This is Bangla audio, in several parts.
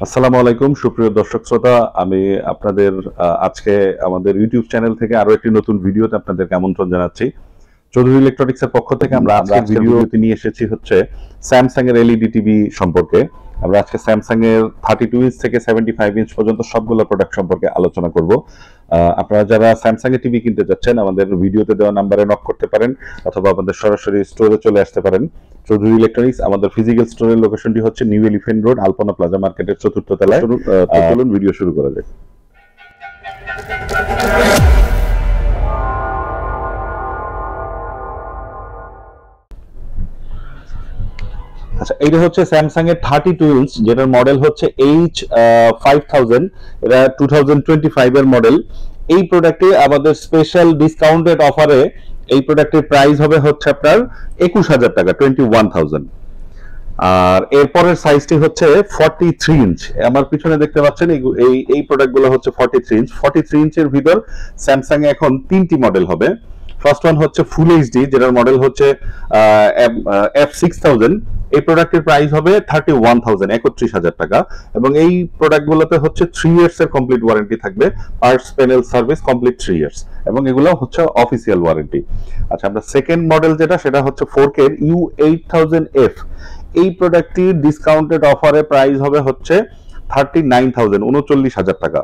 আসসালামু আলাইকুম সুপ্রিয় দর্শক শ্রোতা, আমি আপনাদের আজকে আমাদের ইউটিউব চ্যানেল থেকে আরো একটি নতুন ভিডিওতে আপনাদেরকে আমন্ত্রণ জানাচ্ছি। চৌধুরী ইলেকট্রনিক্স এর পক্ষ থেকে আমরা আজকের ভিডিওতে নিয়ে এসেছি হচ্ছে স্যামসাং এর এলইডি টিভি সম্পর্কে। আমরা আজকে স্যামসাং এর 32 ইঞ্চ থেকে 75 ইঞ্চ পর্যন্ত সবগুলো প্রোডাক্ট সম্পর্কে আলোচনা করব। আপনারা যারা স্যামসাং এর টিভি কিনতে যাচ্ছেন আমাদের ভিডিওতে দেওয়া নাম্বারে নক করতে পারেন অথবা আমাদের সরাসরি স্টোরে চলে আসতে পারেন। চৌধুরী ইলেকট্রনিক্স আমাদের ফিজিক্যাল স্টোরের লোকেশনটি হচ্ছে নিউ এলিফ্যান্ট রোড, আলপনা প্লাজা মার্কেটের 4র্থ তলায়। চলুন ভিডিও শুরু করা যাক। আচ্ছা, এইটা হচ্ছে স্যামসাং এর 32 ইঞ্চ, যেটার মডেল হচ্ছে H5000। এটা 2025 এর মডেল। এই প্রোডাক্টে আমাদের স্পেশাল ডিসকাউন্টেড অফারে এই প্রোডাক্টের প্রাইস হবে হচ্ছে আপনার 21000 টাকা, 21000। আর এরপরের সাইজটি হচ্ছে 43 ইঞ্চ। আমার পিছনে দেখতে পাচ্ছেন এই প্রোডাক্টগুলো হচ্ছে 43 ইঞ্চ। 43 ইঞ্চের ভিতর স্যামসাং এ এখন তিনটি মডেল হবে। ফার্স্ট ওয়ান হচ্ছে ফুল এইচডি, যেটার মডেল হচ্ছে F6000। এই প্রোডাক্টের প্রাইস হবে 31000, 31000 টাকা। এবং এই প্রোডাক্টগুলোতে হচ্ছে 3 ইয়ার্স এর কমপ্লিট ওয়ারেন্টি থাকবে, parts panel service complete 3 years, এবং এগুলো হচ্ছে অফিসিয়াল ওয়ারেন্টি। আচ্ছা, আমরা সেকেন্ড মডেল সেটা হচ্ছে 4K U8000F। এই প্রোডাক্টটির ডিসকাউন্টেড অফারে প্রাইস হবে হচ্ছে 39000, 39000 টাকা।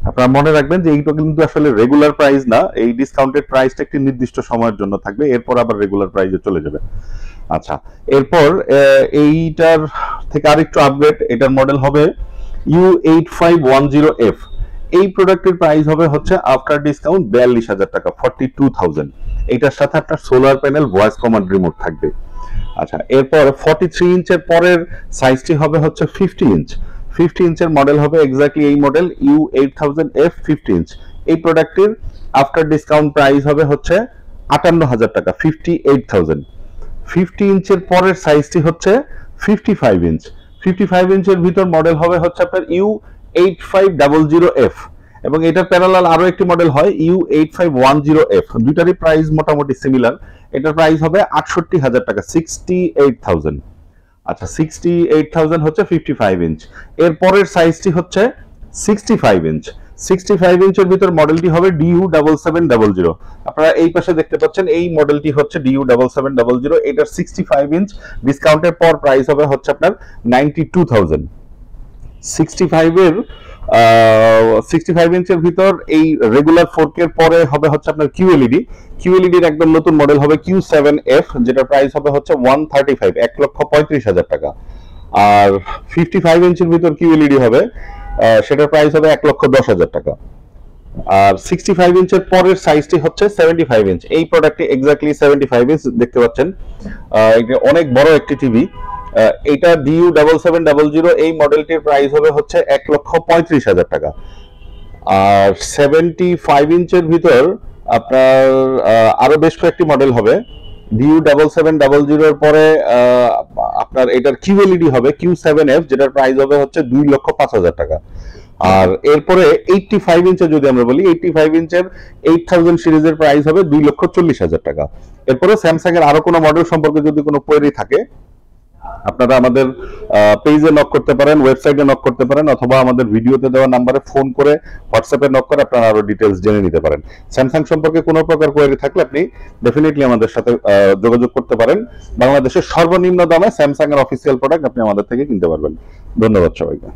আপনারা মনে রাখবেন যে এইটা কিন্তু আসলে রেগুলার প্রাইস না, এই ডিসকাউন্টেড প্রাইসটা একটি নির্দিষ্ট সময়ের জন্য থাকবে, এরপর আবার রেগুলার প্রাইসে চলে যাবে। আচ্ছা, এরপর এইটার থেকে আরেকটু আপগ্রেড, এটার মডেল হবে U8510F। এই প্রোডাক্টের প্রাইস হবে হচ্ছে আফটার ডিসকাউন্ট 42000 টাকা, 42000। এইটার সাথে আপনার solar panel, voice command remote থাকবে। আচ্ছা, এরপর 43 ইঞ্চের পরের সাইজটি হবে হচ্ছে 50 ইঞ্চ। 50 ইঞ্চের মডেল হবে এক্স্যাক্টলি এই মডেল U8000F 50 ইঞ্চ। এই প্রোডাক্টের আফটার ডিসকাউন্ট প্রাইস হবে হচ্ছে 58000 টাকা, 58000। 50 ইঞ্চের পরের সাইজটি হচ্ছে 55 ইঞ্চ। 55 ইঞ্চের ভিতর মডেল হবে হচ্ছে আপনার U8500F, এবং এটার প্যারালাল আরো একটি মডেল হয় U8510F। দুইটারই প্রাইস মোটামুটি সিমিলার। এটার প্রাইস হবে 68000 টাকা, 68000। আচ্ছা, 68000 হচ্ছে 55 ইঞ্চ। এর পরের সাইজটি হচ্ছে 65 ইঞ্চ। 65 ইঞ্চের ভিতর মডেলটি হবে DU7700। আপনারা এই পাশে দেখতে পাচ্ছেন এই মডেলটি হচ্ছে DU7700। এটার 65 ইঞ্চ ডিসকাউন্টের পর প্রাইস হবে হচ্ছে আপনার 92000। 65 ইঞ্চের ভিতর এই রেগুলার 4K এর পরে হবে হচ্ছে আপনার QLED। QLED এর একদম নতুন মডেল হবে Q7F, যেটার প্রাইস হবে হচ্ছে 135, 1,35,000 টাকা। আর 55 ইঞ্চের ভিতর QLED হবে, সেটার প্রাইস হবে 1,10,000 টাকা। আর 65 ইঞ্চের পরের সাইজটি হচ্ছে 75 ইঞ্চ। এই প্রোডাক্টটি এক্স্যাক্টলি 75 ইঞ্চ দেখতে পাচ্ছেন। এটা অনেক বড় একটি টিভি। এটা DU7700। এই মডেলটির প্রাইস হবে হচ্ছে 1,35,000 টাকা। আর 75 ইঞ্চের ভিতর আপনার আরো বেশ কয়েকটি মডেল হবে। DU7700 এর পরে আপনার এটার QLED হবে Q7F, যেটার প্রাইস হবে হচ্ছে 2,05,000 টাকা। আর এরপরে 85 ইঞ্চের যদি আমরা বলি, 85 ইঞ্চের 8000 সিরিজের প্রাইস হবে 2,40,000 টাকা। এরপরে স্যামসাং এর আরো কোনো মডেল সম্পর্কে যদি কোনো কোয়েরি থাকে আপনারা আমাদের পেজে নক করতে পারেন, ওয়েবসাইটে নক করতে পারেন, অথবা আমাদের ভিডিওতে দেওয়া নাম্বারে ফোন করে, হোয়াটসঅ্যাপে নক করে আপনারা আরো ডিটেইলস জেনে নিতে পারেন। স্যামসাং সম্পর্কে কোনো প্রকার কোয়েরি থাকলে আপনি ডেফিনেটলি আমাদের সাথে যোগাযোগ করতে পারেন। বাংলাদেশের সর্বনিম্ন দামে স্যামসাং এর অফিসিয়াল প্রোডাক্ট আপনি আমাদের থেকে কিনতে পারবেন। ধন্যবাদ সবাইকে।